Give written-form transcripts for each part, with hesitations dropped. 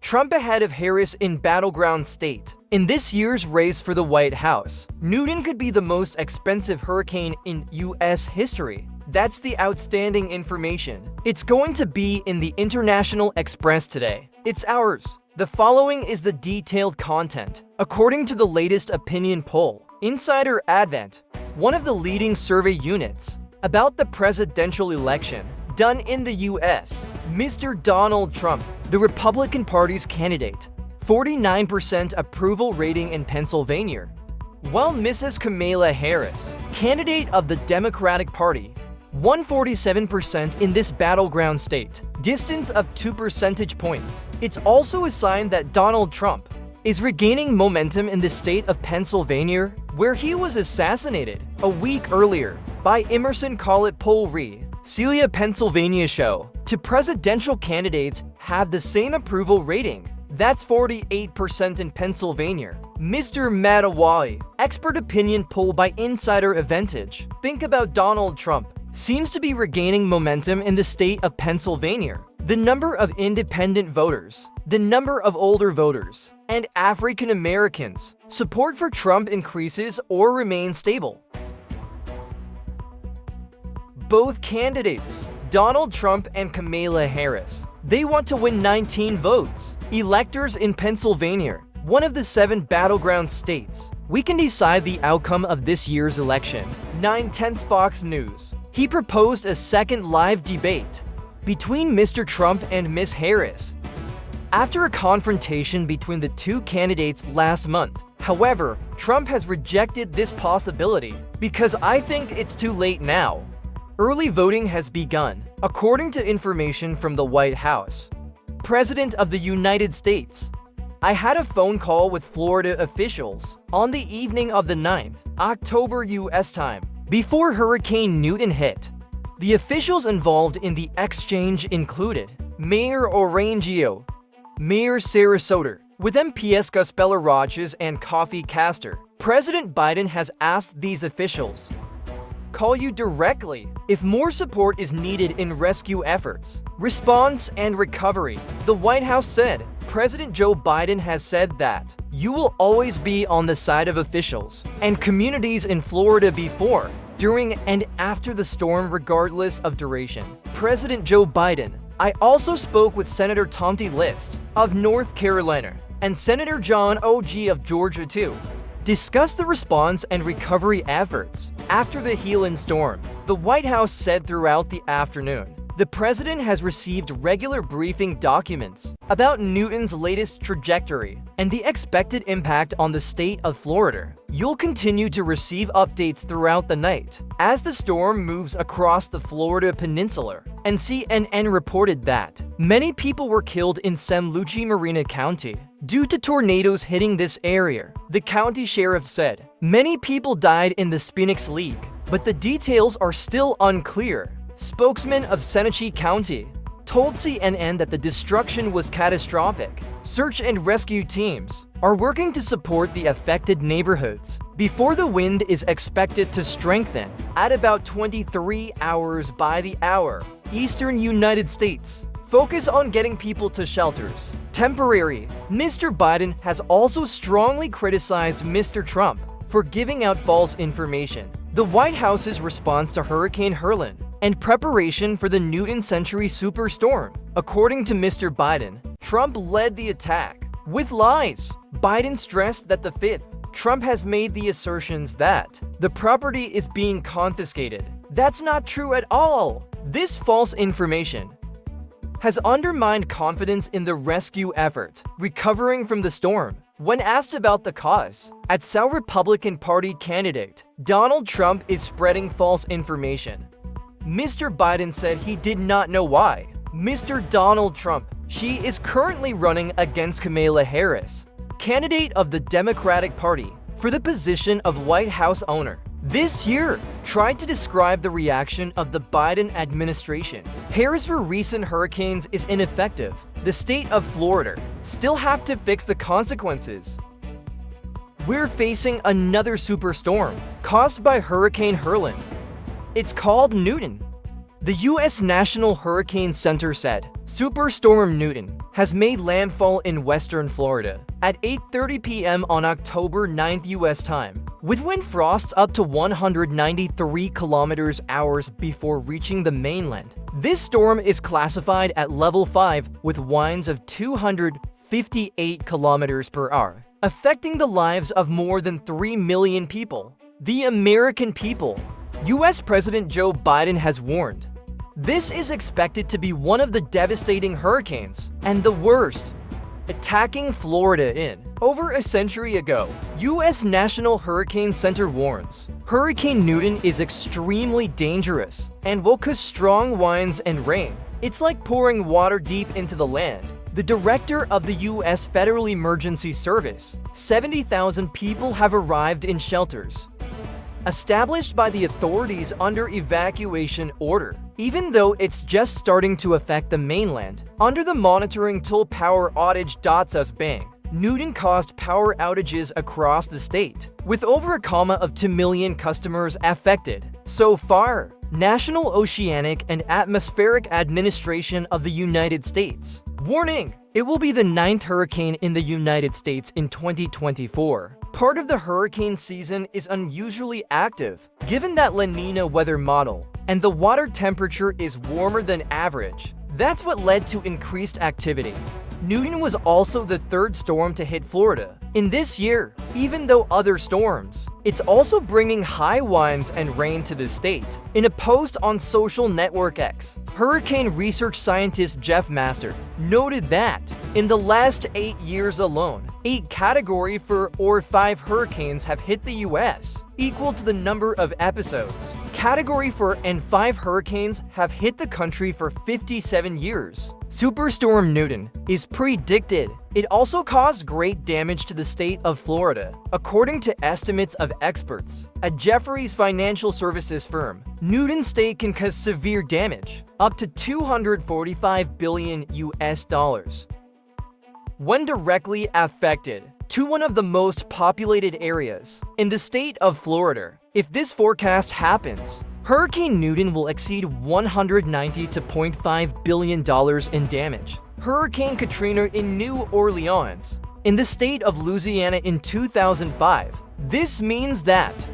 Trump ahead of Harris in Battleground state. In this year's race for the White House, Mton could be the most expensive hurricane in U.S. history. That's the outstanding information. It's going to be in the International Express today. It's ours. The following is the detailed content. According to the latest opinion poll, Insider Advent, one of the leading survey units, about the presidential election done in the U.S., Mr. Donald Trump, the Republican Party's candidate, 49% approval rating in Pennsylvania, while Mrs. Kamala Harris, candidate of the Democratic Party, 147% in this battleground state, distance of 2 percentage points. It's also a sign that Donald Trump is regaining momentum in the state of Pennsylvania, where he was assassinated a week earlier by Emerson Collett Poll Celia Pennsylvania show. To presidential candidates have the same approval rating. That's 48% in Pennsylvania. Mr. Matawali, expert opinion poll by Insider Advantage. Think about Donald Trump. Seems to be regaining momentum in the state of Pennsylvania. The number of independent voters, the number of older voters, and African Americans. Support for Trump increases or remains stable. Both candidates, Donald Trump and Kamala Harris, they want to win 19 votes. Electors in Pennsylvania, one of the 7 battleground states. We can decide the outcome of this year's election. 9/10 Fox News. He proposed a second live debate between Mr. Trump and Ms. Harris after a confrontation between the two candidates last month. However, Trump has rejected this possibility because I think it's too late now. Early voting has begun, according to information from the White House. President of the United States. I had a phone call with Florida officials on the evening of the 9th, October U.S. time, before Hurricane Mton hit. The officials involved in the exchange included Mayor Orangio, Mayor Sarasota, with MPs Gospela Roches and Coffee Castor. President Biden has asked these officials call you directly if more support is needed in rescue efforts, response, and recovery. The White House said President Joe Biden has said that you will always be on the side of officials and communities in Florida before, during, and after the storm regardless of duration. President Joe Biden. I also spoke with Senator Tomty List of North Carolina and Senator John O.G. of Georgia too. Discuss the response and recovery efforts after the Helene storm. The White House said throughout the afternoon, the president has received regular briefing documents about Mton's latest trajectory and the expected impact on the state of Florida. You'll continue to receive updates throughout the night as the storm moves across the Florida peninsula. And CNN reported that many people were killed in San Luis Marina County due to tornadoes hitting this area. The county sheriff said many people died in the Phoenix League, but the details are still unclear. Spokesman of Senechee County told CNN that the destruction was catastrophic. Search and rescue teams are working to support the affected neighborhoods before the wind is expected to strengthen at about 23 hours by the hour. Eastern United States. Focus on getting people to shelters. Temporary. Mr. Biden has also strongly criticized Mr. Trump for giving out false information. The White House's response to Hurricane Helene and preparation for the Mton Century superstorm. According to Mr. Biden, Trump led the attack with lies. Biden stressed that the 5th, Trump has made the assertions that the property is being confiscated. That's not true at all. This false information has undermined confidence in the rescue effort, recovering from the storm. When asked about the cause, at South Republican Party candidate, Donald Trump is spreading false information. Mr. Biden said he did not know why. Mr. Donald Trump, she is currently running against Kamala Harris, candidate of the Democratic Party, for the position of White House owner. This year, tried to describe the reaction of the Biden administration. Harris for recent hurricanes is ineffective. The state of Florida still have to fix the consequences. We're facing another superstorm caused by Hurricane Helene. It's called Mton. The U.S. National Hurricane Center said, Superstorm Newton has made landfall in western Florida at 8:30 p.m. on October 9th U.S. time, with wind frosts up to 193 km/h before reaching the mainland. This storm is classified at level 5 with winds of 258 km/h, affecting the lives of more than 3 million people. The American people. U.S. President Joe Biden has warned, this is expected to be one of the devastating hurricanes, and the worst, attacking Florida in over a century ago. U.S. National Hurricane Center warns, Hurricane Newton is extremely dangerous and will cause strong winds and rain. It's like pouring water deep into the land. The director of the U.S. Federal Emergency Service, 70,000 people have arrived in shelters established by the authorities under evacuation order, even though it's just starting to affect the mainland. Under the monitoring tool Power Outage.us bang, Newton caused power outages across the state, with over 2 million customers affected. So far, National Oceanic and Atmospheric Administration of the United States. Warning! It will be the 9th hurricane in the United States in 2024. Part of the hurricane season is unusually active, given that La Nina weather model, and the water temperature is warmer than average. That's what led to increased activity. Newton was also the 3rd storm to hit Florida in this year, even though other storms. It's also bringing high winds and rain to the state. In a post on social network X, hurricane research scientist Jeff Master noted that in the last 8 years alone, 8 Category 4 or 5 hurricanes have hit the U.S., equal to the number of episodes. Category 4 and 5 hurricanes have hit the country for 57 years. Superstorm Newton is predicted. It also caused great damage to the state of Florida. According to estimates of experts at Jefferies financial services firm, Newton state can cause severe damage, up to $245 billion US dollars. When directly affected to one of the most populated areas in the state of Florida, if this forecast happens, Hurricane Newton will exceed $190.5 billion in damage. Hurricane Katrina in New Orleans, in the state of Louisiana in 2005. This means that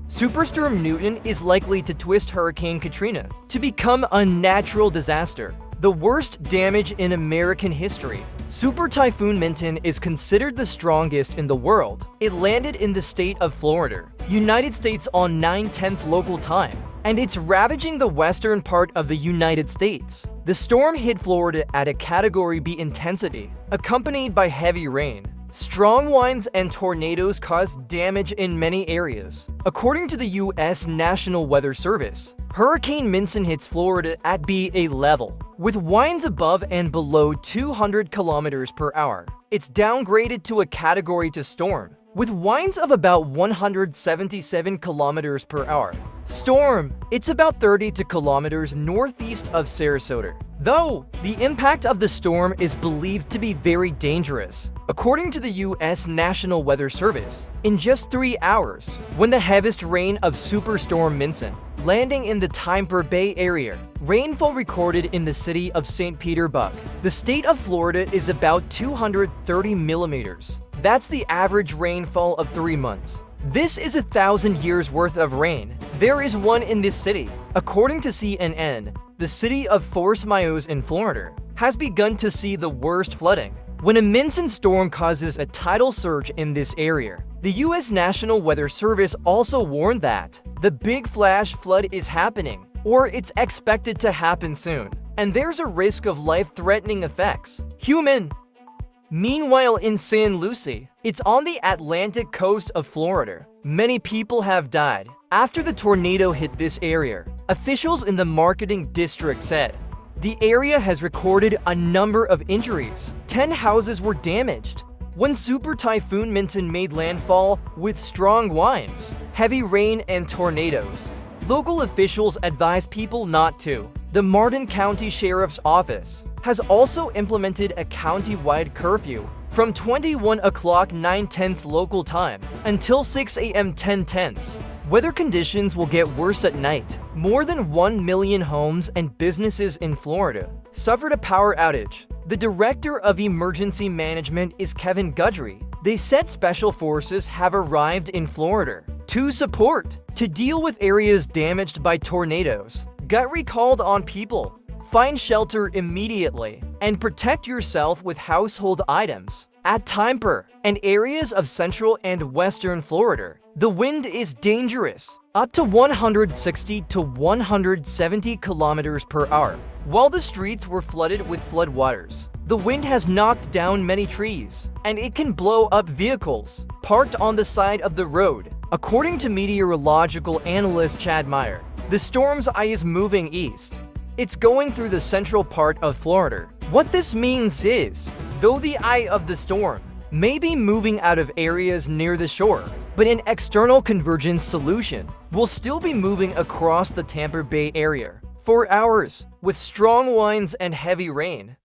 Superstorm Newton is likely to twist Hurricane Katrina to become a natural disaster, the worst damage in American history. Super Typhoon Mton is considered the strongest in the world. It landed in the state of Florida, United States on 9/10 local time, and it's ravaging the western part of the United States. The storm hit Florida at a Category B intensity, accompanied by heavy rain. Strong winds and tornadoes caused damage in many areas. According to the U.S. National Weather Service, Hurricane Mton hits Florida at BA level, with winds above and below 200 km/h. It's downgraded to a Category 2 storm, with winds of about 177 km/h. Storm, it's about 32 kilometers northeast of Sarasota. Though, the impact of the storm is believed to be very dangerous. According to the U.S. National Weather Service, in just 3 hours, when the heaviest rain of Superstorm Mton, landing in the Tampa Bay area, rainfall recorded in the city of St. Petersburg, the state of Florida is about 230 millimeters. That's the average rainfall of 3 months. This is 1,000 years worth of rain. There is one in this city. According to CNN, the city of Fort Myers in Florida has begun to see the worst flooding when a Mton storm causes a tidal surge in this area. The U.S. National Weather Service also warned that the big flash flood is happening, or it's expected to happen soon, and there's a risk of life-threatening effects. Meanwhile, in San Lucie, it's on the Atlantic coast of Florida. Many people have died after the tornado hit this area. Officials in the marketing district said the area has recorded a number of injuries. 10 houses were damaged when Super Typhoon Mton made landfall with strong winds, heavy rain, and tornadoes. Local officials advised people not to. The Martin County Sheriff's Office has also implemented a county-wide curfew from 21 o'clock 9/10 local time until 6 a.m. 10/10. Weather conditions will get worse at night. More than 1 million homes and businesses in Florida suffered a power outage. The director of emergency management is Kevin Guidry. They said special forces have arrived in Florida to deal with areas damaged by tornadoes. Guidry called on people, find shelter immediately, and protect yourself with household items. At Tampa and areas of central and western Florida, the wind is dangerous, up to 160 to 170 kilometers per hour. While the streets were flooded with floodwaters, the wind has knocked down many trees, and it can blow up vehicles parked on the side of the road. According to meteorological analyst Chad Meyer, the storm's eye is moving east. It's going through the central part of Florida. What this means is, though the eye of the storm may be moving out of areas near the shore, but an external convergence solution will still be moving across the Tampa Bay area for hours with strong winds and heavy rain.